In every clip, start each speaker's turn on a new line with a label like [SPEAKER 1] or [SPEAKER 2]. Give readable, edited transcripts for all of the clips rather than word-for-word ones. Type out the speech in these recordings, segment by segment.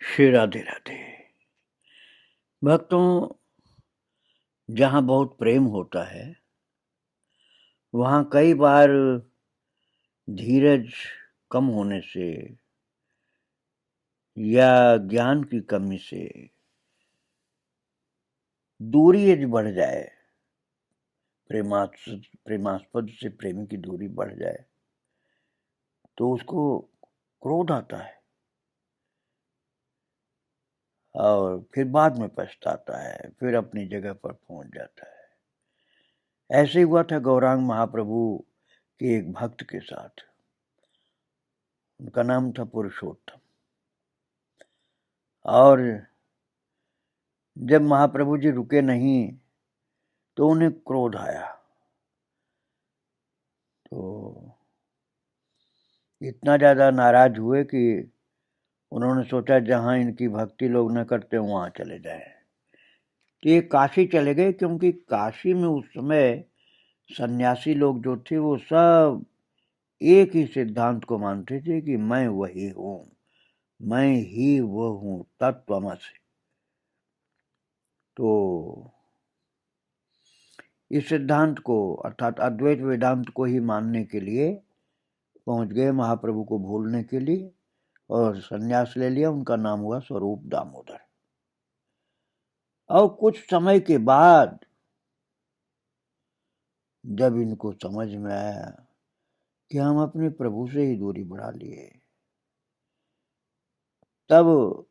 [SPEAKER 1] श्री राधे राधे। भक्तों, जहाँ बहुत प्रेम होता है वहाँ कई बार धीरज कम होने से या ज्ञान की कमी से दूरी यदि बढ़ जाए, प्रेमास्पद से प्रेमी की दूरी बढ़ जाए तो उसको क्रोध आता है और फिर बाद में पछताता है, फिर अपनी जगह पर पहुंच जाता है। ऐसे हुआ था गौरांग महाप्रभु के एक भक्त के साथ। उनका नाम था पुरुषोत्तम। और जब महाप्रभु जी रुके नहीं तो उन्हें क्रोध आया। तो इतना ज्यादा नाराज हुए कि उन्होंने सोचा जहां इनकी भक्ति लोग न करते वहां चले जाएं। तो ये काशी चले गए, क्योंकि काशी में उस समय सन्यासी लोग जो थे वो सब एक ही सिद्धांत को मानते थे कि मैं वही हूं, मैं ही वो हूं, तत्त्वमसि। तो इस सिद्धांत को अर्थात अद्वैत वेदांत को ही मानने के लिए पहुंच गए महाप्रभु को भूलने के लिए, और सन्यास ले लिया। उनका नाम हुआ स्वरूप दामोदर। और कुछ समय के बाद जब इनको समझ में आया कि हम अपने प्रभु से ही दूरी बढ़ा लिए, तब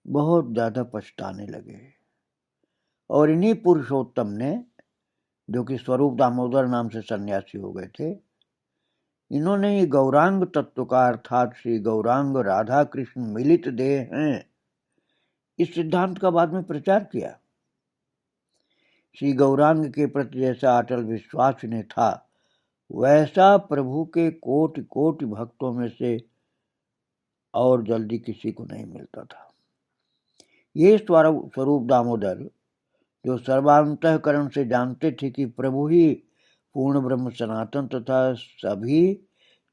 [SPEAKER 1] बहुत ज्यादा पछताने लगे। और इन्हीं पुरुषोत्तम ने, जो कि स्वरूप दामोदर नाम से सन्यासी हो गए थे, इन्होंने ही गौरांग तत्व का अर्थात श्री गौरांग राधा कृष्ण मिलित देह हैं, इस सिद्धांत का बाद में प्रचार किया। श्री गौरांग के प्रति जैसा अटल विश्वास इन्हें था, वैसा प्रभु के कोटि कोटि भक्तों में से और जल्दी किसी को नहीं मिलता था। ये स्वरूप दामोदर, जो सर्वांतःकरण से जानते थे कि प्रभु ही पूर्ण ब्रह्म सनातन तथा सभी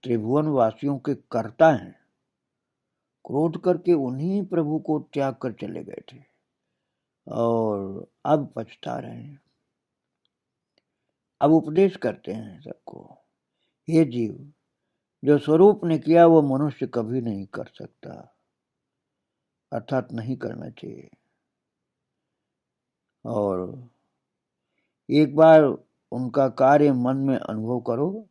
[SPEAKER 1] त्रिभुवन वासियों के कर्ता हैं, क्रोध करके उन्हीं प्रभु को त्याग कर चले गए थे और अब पछता रहे हैं। अब उपदेश करते हैं सबको, ये जीव, जो स्वरूप ने किया वो मनुष्य कभी नहीं कर सकता, अर्थात नहीं करना चाहिए। और एक बार उनका कार्य मन में अनुभव करो,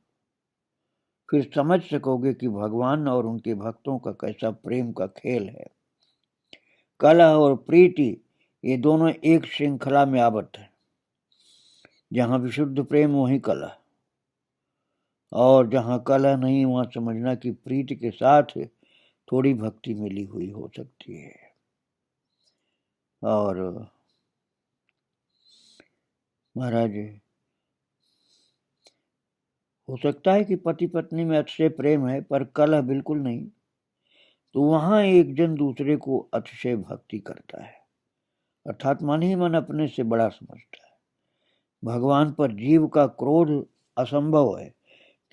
[SPEAKER 1] फिर समझ सकोगे कि भगवान और उनके भक्तों का कैसा प्रेम का खेल है। कलह और प्रीति ये दोनों एक श्रृंखला में आबद्ध है। जहां विशुद्ध प्रेम वहीं कलह, और जहां कलह नहीं वहां समझना कि प्रीति के साथ थोड़ी भक्ति मिली हुई हो सकती है। और महाराज, हो सकता है कि पति पत्नी में अतिशय प्रेम है पर कलह बिल्कुल नहीं, तो वहां एक जन दूसरे को अतिशय भक्ति करता है, अर्थात मन ही मन अपने से बड़ा समझता है। भगवान पर जीव का क्रोध असंभव है,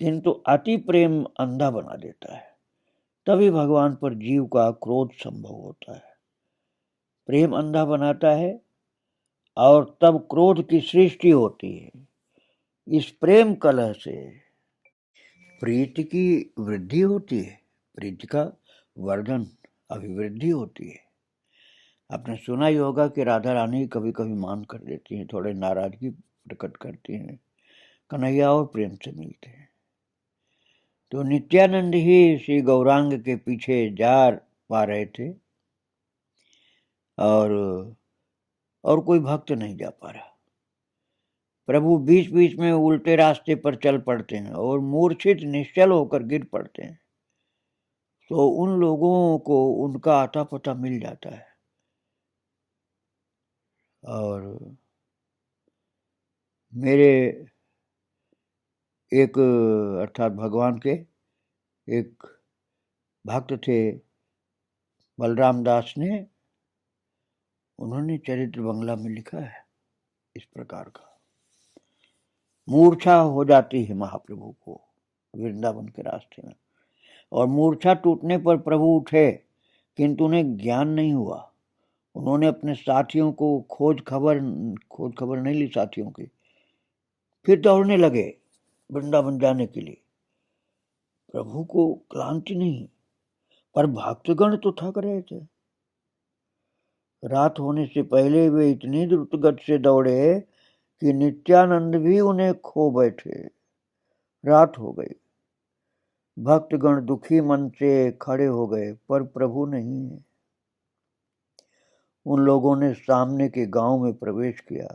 [SPEAKER 1] किंतु अति प्रेम अंधा बना देता है, तभी भगवान पर जीव का क्रोध संभव होता है। प्रेम अंधा बनाता है और तब क्रोध की सृष्टि होती है। इस प्रेम कलह से प्रीति की वृद्धि होती है, प्रीति का वर्धन, अभिवृद्धि होती है। आपने सुना ही होगा कि राधा रानी कभी कभी मान कर देती हैं, थोड़े नाराजगी प्रकट करती हैं, कन्हैया और प्रेम से मिलते हैं। तो नित्यानंद ही श्री गौरांग के पीछे जा पा रहे थे और कोई भक्त नहीं जा पा रहा। प्रभु बीच बीच में उल्टे रास्ते पर चल पड़ते हैं और मूर्छित निश्चल होकर गिर पड़ते हैं, तो उन लोगों को उनका आता पता मिल जाता है। और मेरे एक अर्थात भगवान के एक भक्त थे बलराम दास ने, उन्होंने चरित्र बंगला में लिखा है इस प्रकार का। मूर्छा हो जाती है महाप्रभु को वृंदावन के रास्ते में, और मूर्छा टूटने पर प्रभु उठे, किंतु उन्हें ज्ञान नहीं हुआ। उन्होंने अपने साथियों को खोज खबर नहीं ली साथियों की, फिर दौड़ने लगे वृंदावन जाने के लिए। प्रभु को क्लांति नहीं, पर भक्तगण तो थक रहे थे। रात होने से पहले वे इतनी द्रुतगति से दौड़े कि नित्यानंद भी उन्हें खो बैठे। रात हो गई। भक्तगण दुखी मन से खड़े हो गए, पर प्रभु नहीं है। उन लोगों ने सामने के गांव में प्रवेश किया,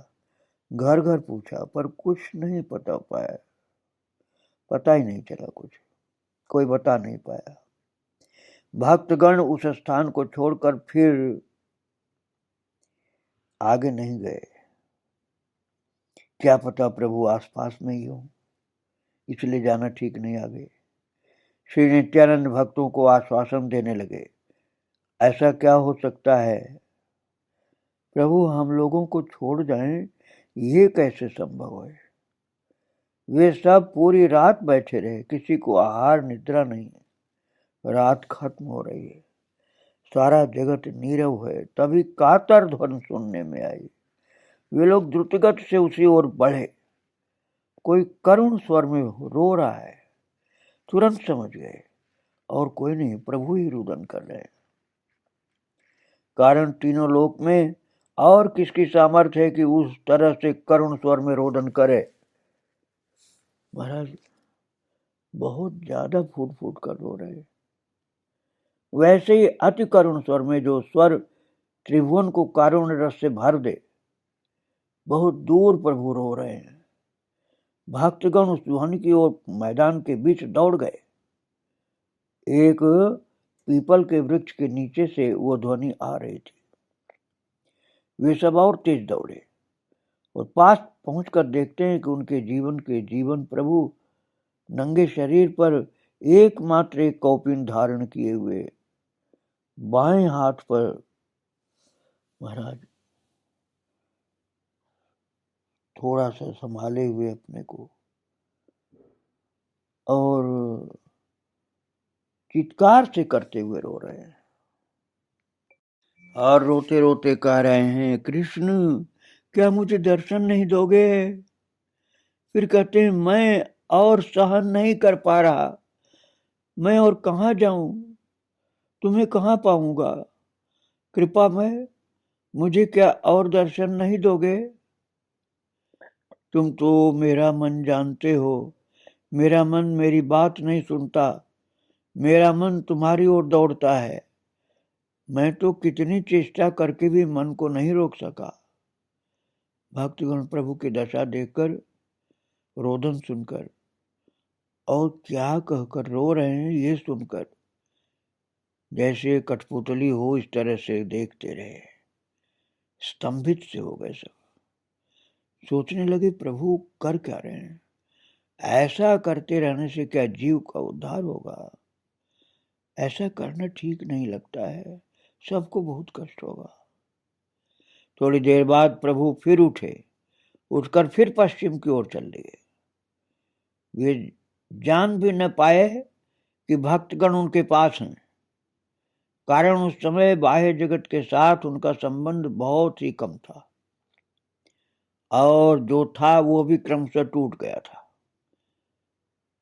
[SPEAKER 1] घर घर पूछा, पर कुछ नहीं पता ही नहीं चला। कुछ कोई बता नहीं पाया। भक्तगण उस स्थान को छोड़कर फिर आगे नहीं गए। क्या पता प्रभु आसपास में ही हो, इसलिए जाना ठीक नहीं। आगे श्री नित्यानंद भक्तों को आश्वासन देने लगे, ऐसा क्या हो सकता है प्रभु, हम लोगों को छोड़ जाएं, ये कैसे संभव है। वे सब पूरी रात बैठे रहे, किसी को आहार निद्रा नहीं है। रात खत्म हो रही है, सारा जगत नीरव है। तभी कातर ध्वनि सुनने में आई। वे लोग द्रुतगति से उसी ओर बढ़े। कोई करुण स्वर में रो रहा है। तुरंत समझ गए, और कोई नहीं, प्रभु ही रुदन कर रहे हैं। कारण तीनों लोक में और किसकी सामर्थ्य है कि उस तरह से करुण स्वर में रोदन करे। महाराज बहुत ज्यादा फूट फूट कर रो रहे। वैसे ही अति करुण स्वर में जो स्वर त्रिभुवन को कारुण्य रस से भर दे, बहुत दूर प्रभु रो रहे हैं। भक्तगण उस ध्वनि की ओर मैदान के बीच दौड़ गए। एक पीपल के वृक्ष के नीचे से वो ध्वनि आ रही थी। वे सब और तेज दौड़े और पास पहुंचकर देखते हैं कि उनके जीवन प्रभु नंगे शरीर पर एकमात्र एक कौपीन धारण किए हुए, बाएं हाथ पर महाराज थोड़ा सा संभाले हुए अपने को, और चित्कार से करते हुए रो रहे हैं। और रोते रोते कह रहे हैं, कृष्ण क्या मुझे दर्शन नहीं दोगे। फिर कहते हैं, मैं और सहन नहीं कर पा रहा, मैं और कहाँ जाऊं, तुम्हें कहाँ पाऊंगा। कृपा में मुझे क्या और दर्शन नहीं दोगे। तुम तो मेरा मन जानते हो, मेरा मन मेरी बात नहीं सुनता, मेरा मन तुम्हारी ओर दौड़ता है। मैं तो कितनी चेष्टा करके भी मन को नहीं रोक सका। भक्तगण प्रभु की दशा देखकर, रोदन सुनकर और क्या कहकर रो रहे हैं ये सुनकर, जैसे कठपुतली हो इस तरह से देखते रहे। स्तंभित से हो गए सब। सोचने लगे, प्रभु कर क्या रहे हैं। ऐसा करते रहने से क्या जीव का उद्धार होगा। ऐसा करना ठीक नहीं लगता है, सबको बहुत कष्ट होगा। थोड़ी देर बाद प्रभु फिर उठे, उठकर फिर पश्चिम की ओर चल दिए। वे जान भी न पाए कि भक्तगण उनके पास हैं। कारण उस समय बाह्य जगत के साथ उनका संबंध बहुत ही कम था, और जो था वो भी क्रमशः टूट गया था।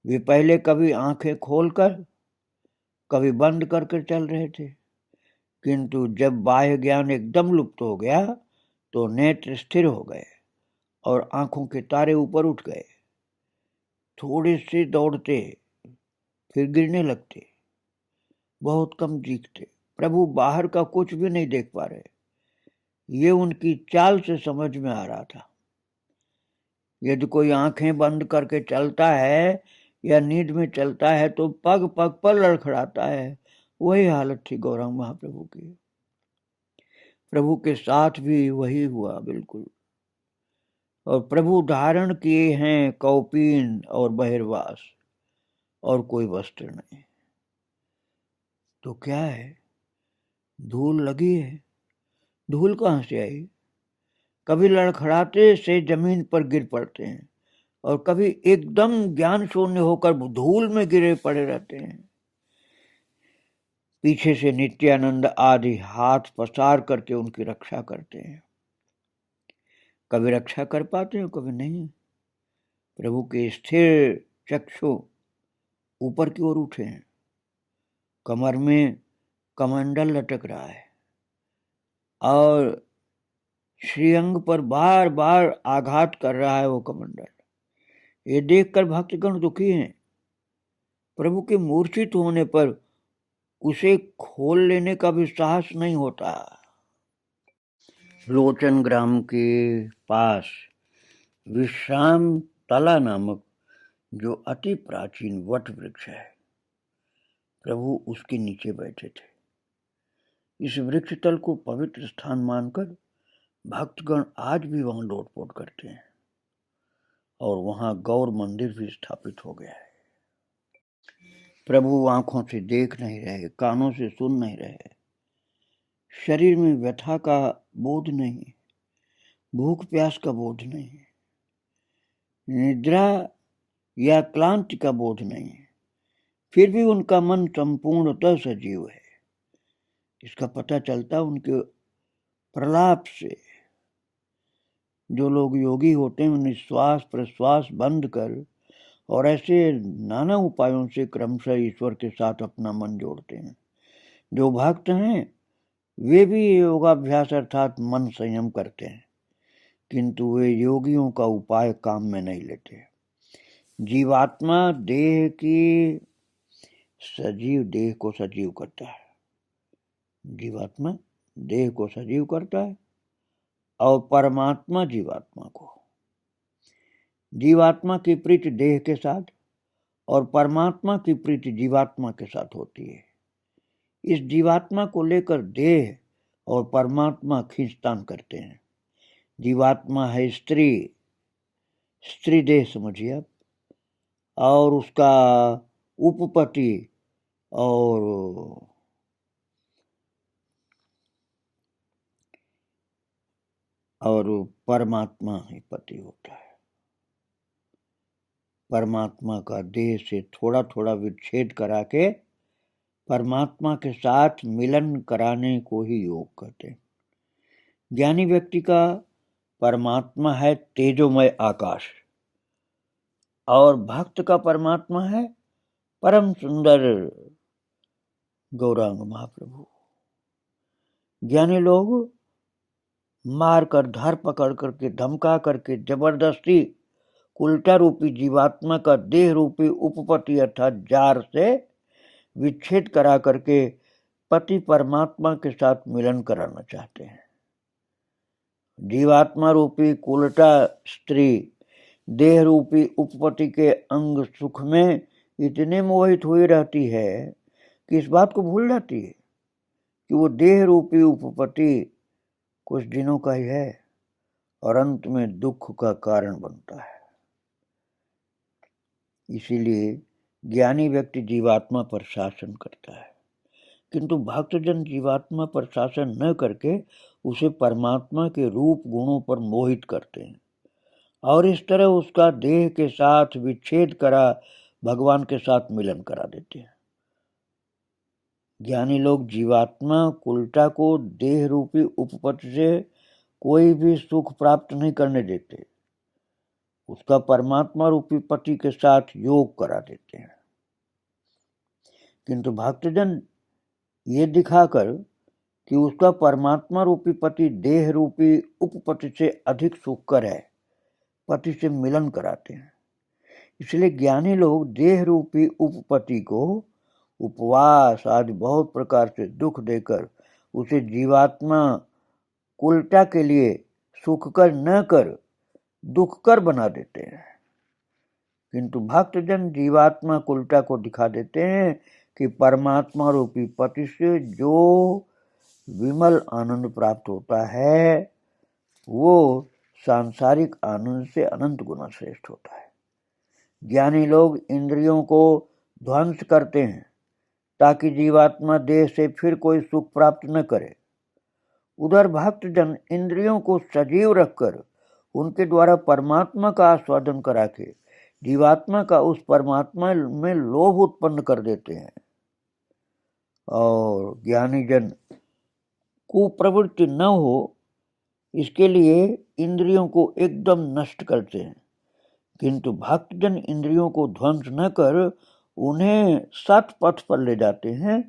[SPEAKER 1] वे पहले कभी आंखें खोलकर कभी बंद करके चल रहे थे, किंतु जब बाह्य ज्ञान एकदम लुप्त हो गया तो नेत्र स्थिर हो गए और आंखों के तारे ऊपर उठ गए। थोड़े से दौड़ते, फिर गिरने लगते, बहुत कम दिखते। प्रभु बाहर का कुछ भी नहीं देख पा रहे। ये उनकी चाल से समझ में आ रहा था। यदि कोई आंखें बंद करके चलता है या नींद में चलता है तो पग पग पर लड़खड़ाता है। वही हालत थी गौरांग महाप्रभु की। प्रभु के साथ भी वही हुआ बिल्कुल। और प्रभु धारण किए हैं कौपीन और बहिर्वास, और कोई वस्त्र नहीं। तो क्या है, धूल लगी है। धूल कहाँ से आई। कभी लड़खड़ाते से जमीन पर गिर पड़ते हैं, और कभी एकदम ज्ञान शून्य होकर धूल में गिरे पड़े रहते हैं। पीछे से नित्यानंद आदि हाथ पसार करके उनकी रक्षा करते हैं। कभी रक्षा कर पाते हैं, कभी नहीं। प्रभु के स्थिर चक्षु ऊपर की ओर उठे हैं, कमर में कमंडल लटक रहा है और श्रीअंग पर बार बार आघात कर रहा है वो कमंडल। ये देखकर भक्तगण दुखी हैं। प्रभु के मूर्छित होने पर उसे खोल लेने का भी साहस नहीं होता। लोचन ग्राम के पास विश्राम तला नामक जो अति प्राचीन वट वृक्ष है, प्रभु उसके नीचे बैठे थे। इस वृक्ष तल को पवित्र स्थान मानकर भक्तगण आज भी वहां लौटपोट करते हैं और वहां गौर मंदिर भी स्थापित हो गया है। प्रभु आंखों से देख नहीं रहे, कानों से सुन नहीं रहे, शरीर में व्यथा का बोध नहीं, भूख प्यास का बोध नहीं, निद्रा या क्लांति का बोध नहीं, फिर भी उनका मन संपूर्णतः सजीव है। इसका पता चलता उनके प्रलाप से। जो लोग योगी होते हैं निश्वास प्रश्वास बंद कर और ऐसे नाना उपायों से क्रमशः ईश्वर के साथ अपना मन जोड़ते हैं। जो भक्त हैं वे भी योगाभ्यास अर्थात मन संयम करते हैं, किंतु वे योगियों का उपाय काम में नहीं लेते। जीवात्मा देह की सजीव देह को सजीव करता है, जीवात्मा देह को सजीव करता है और परमात्मा जीवात्मा को। जीवात्मा की प्रीति देह के साथ और परमात्मा की प्रीति जीवात्मा के साथ होती है। इस जीवात्मा को लेकर देह और परमात्मा खींचतान करते हैं। जीवात्मा है स्त्री, स्त्री देह समझिए आप, और उसका उपपति और परमात्मा ही पति होता है। परमात्मा का देह से थोड़ा थोड़ा विच्छेद करा के परमात्मा के साथ मिलन कराने को ही योग कहते हैं। ज्ञानी व्यक्ति का परमात्मा है तेजोमय आकाश और भक्त का परमात्मा है परम सुंदर गौरांग महाप्रभु। ज्ञानी लोग मार कर धर पकड़ करके धमका करके जबरदस्ती उल्टा रूपी जीवात्मा का देह रूपी उपपति अर्थात जार से विच्छेद करा करके पति परमात्मा के साथ मिलन कराना चाहते हैं। जीवात्मा रूपी कुलटा स्त्री देह रूपी उपपति के अंग सुख में इतने मोहित हुई रहती है कि इस बात को भूल जाती है कि वो देह रूपी उपपति कुछ दिनों का ही है और अंत में दुख का कारण बनता है। इसीलिए ज्ञानी व्यक्ति जीवात्मा पर शासन करता है, किंतु भक्तजन जीवात्मा पर शासन न करके उसे परमात्मा के रूप गुणों पर मोहित करते हैं और इस तरह उसका देह के साथ विच्छेद करा भगवान के साथ मिलन करा देते हैं। ज्ञानी लोग जीवात्मा कुलटा को देह रूपी उपपत्ति से कोई भी सुख प्राप्त नहीं करने देते, उसका परमात्मा रूपी पति के साथ योग करा देते हैं। किंतु भक्तजन ये दिखाकर कि उसका परमात्मा रूपी पति देह रूपी उपपति से अधिक सुखकर है, पति से मिलन कराते हैं। इसलिए ज्ञानी लोग देह रूपी उपपति को उपवास आदि बहुत प्रकार से दुख देकर उसे जीवात्मा कुलटा के लिए सुखकर न कर दुखकर बना देते हैं। किंतु भक्तजन जीवात्मा कुलटा को दिखा देते हैं कि परमात्मा रूपी पति से जो विमल आनंद प्राप्त होता है वो सांसारिक आनंद से अनंत गुना श्रेष्ठ होता है। ज्ञानी लोग इंद्रियों को ध्वंस करते हैं ताकि जीवात्मा देह से फिर कोई सुख प्राप्त न करे। उधर भक्तजन इंद्रियों को सजीव रखकर उनके द्वारा परमात्मा का आस्वादन करा के जीवात्मा का उस परमात्मा में लोभ उत्पन्न कर देते हैं और ज्ञानी जन कुप्रवृत्ति न हो, इसके लिए इंद्रियों को एकदम नष्ट करते हैं, किंतु भक्तजन इंद्रियों को ध्वंस न कर उन्हें सत पथ पर ले जाते हैं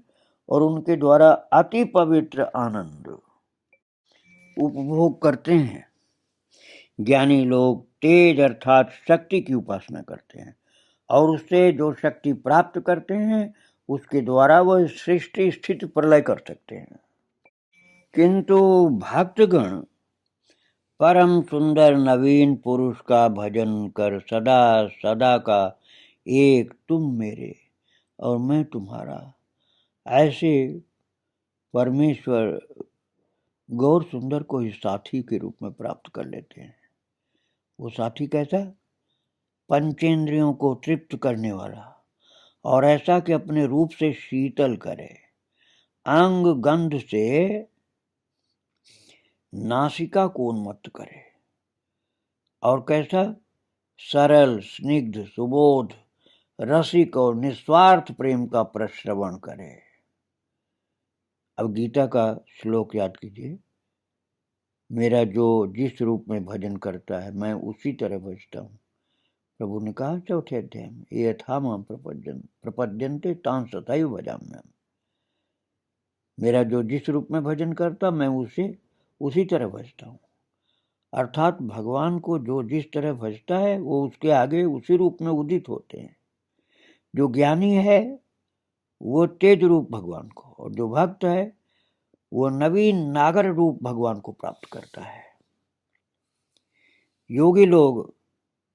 [SPEAKER 1] और उनके द्वारा अति पवित्र आनंद उपभोग करते हैं। ज्ञानी लोग तेज अर्थात शक्ति की उपासना करते हैं और उससे जो शक्ति प्राप्त करते हैं उसके द्वारा वह सृष्टि स्थिति प्रलय कर सकते हैं। किंतु भक्तगण परम सुंदर नवीन पुरुष का भजन कर सदा सदा का एक तुम मेरे और मैं तुम्हारा, ऐसे परमेश्वर गौर सुंदर को ही साथी के रूप में प्राप्त कर लेते हैं। वो साथी कैसा? पंचेंद्रियों को तृप्त करने वाला और ऐसा कि अपने रूप से शीतल करे, अंग गंध से नासिका को उन्मत्त करे, और कैसा? सरल स्निग्ध सुबोध रसिक और निस्वार्थ प्रेम का प्रश्रवण करे। अब गीता का श्लोक याद कीजिए, मेरा जो जिस रूप में भजन करता है मैं उसी तरह भजता हूँ। प्रभु ने कहा चौथे अध्याय में, ये यथा माम प्रपद्यन्ते तां तथैव भजाम्यहम्। मेरा जो जिस रूप में भजन करता मैं उसे उसी तरह भजता हूँ। अर्थात भगवान को जो जिस तरह भजता है वो उसके आगे उसी रूप में उदित होते हैं। जो ज्ञानी है वो तेज रूप भगवान को, और जो भक्त है वो नवीन नागर रूप भगवान को प्राप्त करता है। योगी लोग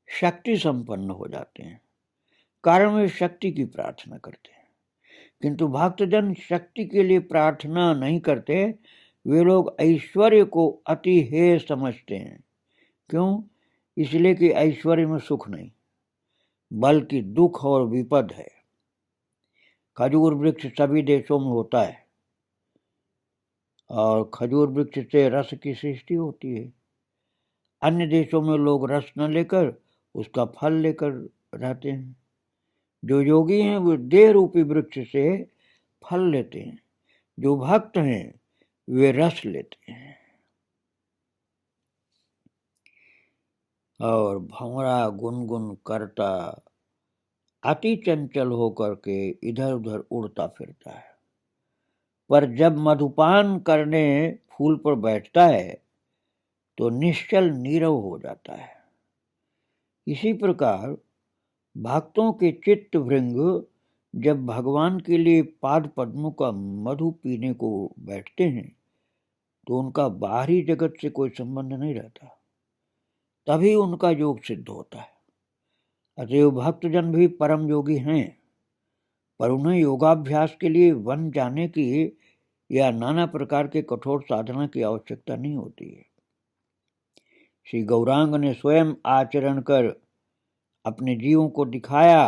[SPEAKER 1] शक्ति संपन्न हो जाते हैं, कारण वे शक्ति की प्रार्थना करते हैं, किंतु भक्तजन शक्ति के लिए प्रार्थना नहीं करते। वे लोग ऐश्वर्य को अति हेय समझते हैं। क्यों? इसलिए कि ऐश्वर्य में सुख नहीं बल्कि दुख और विपद है। खजूर वृक्ष सभी देशों में होता है और खजूर वृक्ष से रस की सृष्टि होती है। अन्य देशों में लोग रस न लेकर उसका फल लेकर रहते हैं। जो योगी हैं वो देह रूपी वृक्ष से फल लेते हैं, जो भक्त हैं वे रस लेते हैं। और भंवरा गुनगुन करता अति चंचल होकर के इधर उधर उड़ता फिरता है, पर जब मधुपान करने फूल पर बैठता है तो निश्चल नीरव हो जाता है। इसी प्रकार भक्तों के चित्त भृंग जब भगवान के लिए पाद पद्मों का मधु पीने को बैठते हैं तो उनका बाहरी जगत से कोई संबंध नहीं रहता, तभी उनका योग सिद्ध होता है। अतएव भक्तजन भी परम योगी हैं, पर उन्हें योगाभ्यास के लिए वन जाने की या नाना प्रकार के कठोर साधना की आवश्यकता नहीं होती है। श्री गौरांग ने स्वयं आचरण कर अपने जीवों को दिखाया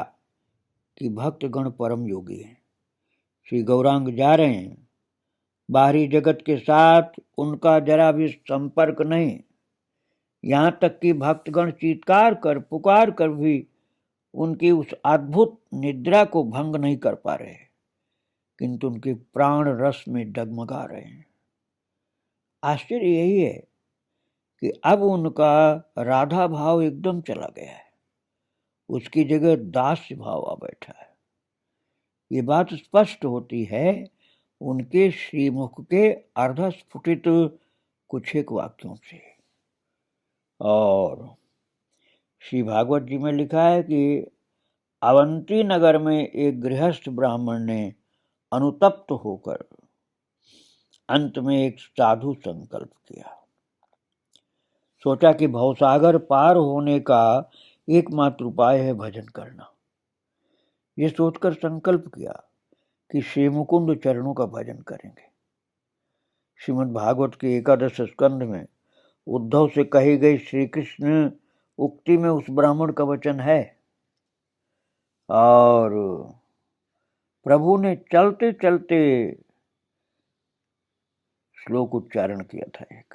[SPEAKER 1] कि भक्तगण परम योगी हैं। श्री गौरांग जा रहे हैं, बाहरी जगत के साथ उनका जरा भी संपर्क नहीं, यहाँ तक कि भक्तगण चीत्कार कर पुकार कर भी उनकी उस अद्भुत निद्रा को भंग नहीं कर पा रहे, किंतु उनके प्राण रस में डगमगा रहे हैं। आश्चर्य यही है कि अब उनका राधा भाव एकदम चला गया है, उसकी जगह दास्य भाव आ बैठा है। ये बात स्पष्ट होती है उनके श्रीमुख के अर्धस्फुटित कुछ एक वाक्यों से। और श्री भागवत जी में लिखा है कि अवंती नगर में एक गृहस्थ ब्राह्मण ने अनुतप्त होकर अंत में एक साधु संकल्प किया। सोचा कि भवसागर पार होने का एकमात्र उपाय है भजन करना। ये सोचकर संकल्प किया कि श्री मुकुंद चरणों का भजन करेंगे। श्रीमद् भागवत के 11 स्कंध में उद्धव से कही गई श्री कृष्ण उक्ति में उस ब्राह्मण का वचन है, और प्रभु ने चलते चलते श्लोक उच्चारण किया था। एक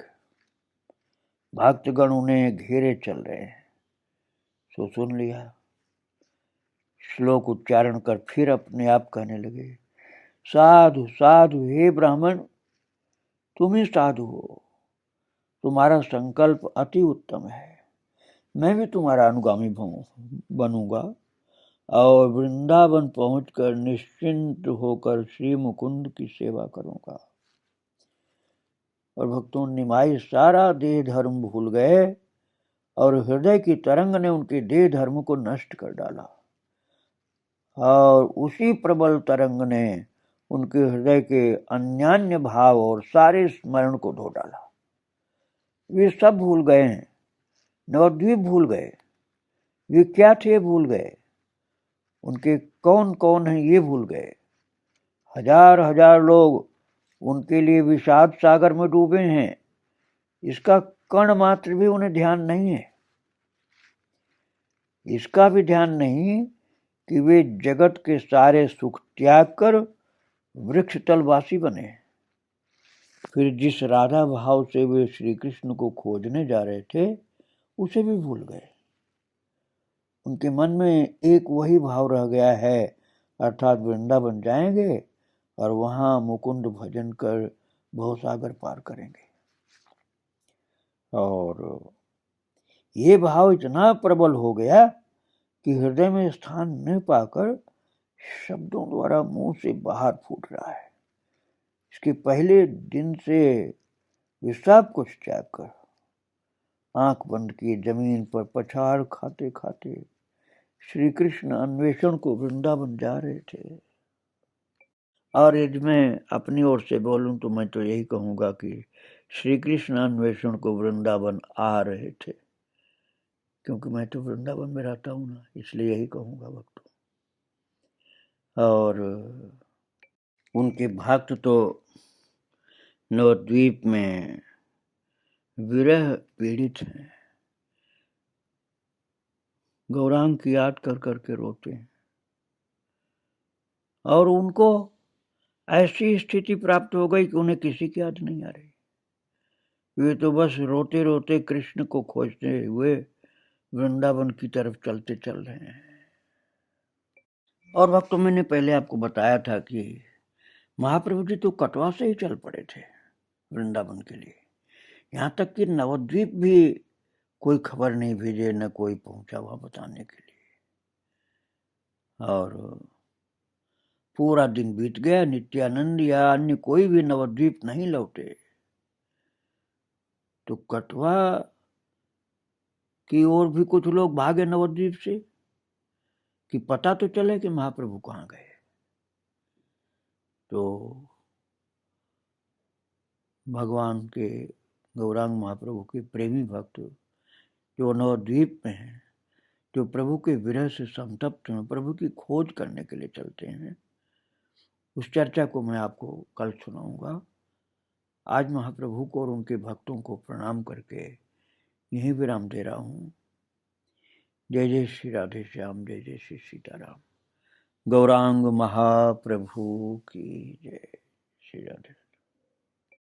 [SPEAKER 1] भक्तगण उन्हें घेरे चल रहे हैं, सो सुन लिया। श्लोक उच्चारण कर फिर अपने आप कहने लगे, साधु साधु, हे ब्राह्मण तुम ही साधु हो, तुम्हारा संकल्प अति उत्तम है, मैं भी तुम्हारा अनुगामी बनूंगा और वृंदावन पहुंचकर निश्चिंत होकर श्री मुकुंद की सेवा करूंगा। और भक्तों निमाई सारा देह धर्म भूल गए और हृदय की तरंग ने उनके देह धर्म को नष्ट कर डाला और उसी प्रबल तरंग ने उनके हृदय के अन्यान्य भाव और सारे स्मरण को धो डाला। वे सब भूल गए हैं, नवद्वीप भूल गए, वे क्या थे भूल गए, उनके कौन कौन हैं ये भूल गए। हजार हजार लोग उनके लिए विषाद सागर में डूबे हैं, इसका कण मात्र भी उन्हें ध्यान नहीं है। इसका भी ध्यान नहीं कि वे जगत के सारे सुख त्याग कर वृक्ष तलवासी बने। फिर जिस राधा भाव से वे श्री कृष्ण को खोजने जा रहे थे उसे भी भूल गए। उनके मन में एक वही भाव रह गया है, अर्थात वृंदावन जाएंगे और वहां मुकुंद भजन कर भवसागर पार करेंगे। और ये भाव इतना प्रबल हो गया कि हृदय में स्थान न पाकर शब्दों द्वारा मुंह से बाहर फूट रहा है। इसके पहले दिन से वे सब कुछ त्याग कर आंख बंद किए जमीन पर पछाड़ खाते खाते श्री कृष्ण अन्वेषण को वृंदावन जा रहे थे। और यदि मैं अपनी ओर से बोलूं तो मैं तो यही कहूंगा कि श्री कृष्ण अन्वेषण को वृंदावन आ रहे थे, क्योंकि मैं तो वृंदावन में रहता हूं ना, इसलिए यही कहूंगा भक्तों। और उनके भक्त तो नवद्वीप में विरह पीड़ित हैं, गौरांग की याद कर करके रोते हैं और उनको ऐसी स्थिति प्राप्त हो गई कि उन्हें किसी की याद नहीं आ रही। वे तो बस रोते रोते कृष्ण को खोजते हुए वृंदावन की तरफ चलते चल रहे हैं। और भक्तों मैंने पहले आपको बताया था कि महाप्रभु जी तो कटवा से ही चल पड़े थे वृंदावन के लिए, यहाँ तक कि नवद्वीप भी कोई खबर नहीं भेजे, न कोई पहुंचा वहां बताने के लिए। और पूरा दिन बीत गया, नित्यानंद या अन्य कोई भी नवद्वीप नहीं लौटे। तो कटवा की ओर भी कुछ लोग भागे नवद्वीप से कि पता तो चले कि महाप्रभु कहाँ गए। तो भगवान के गौरांग महाप्रभु के प्रेमी भक्त जो नवद्वीप में हैं, जो प्रभु के विरह से संतप्त हैं, प्रभु की खोज करने के लिए चलते हैं, उस चर्चा को मैं आपको कल सुनाऊंगा। आज महाप्रभु को और उनके भक्तों को प्रणाम करके यहीं विराम दे रहा हूँ। जय जय श्री राधे श्याम, जय जय श्री सीताराम। गौरांग महाप्रभु की जय। श्री राधे।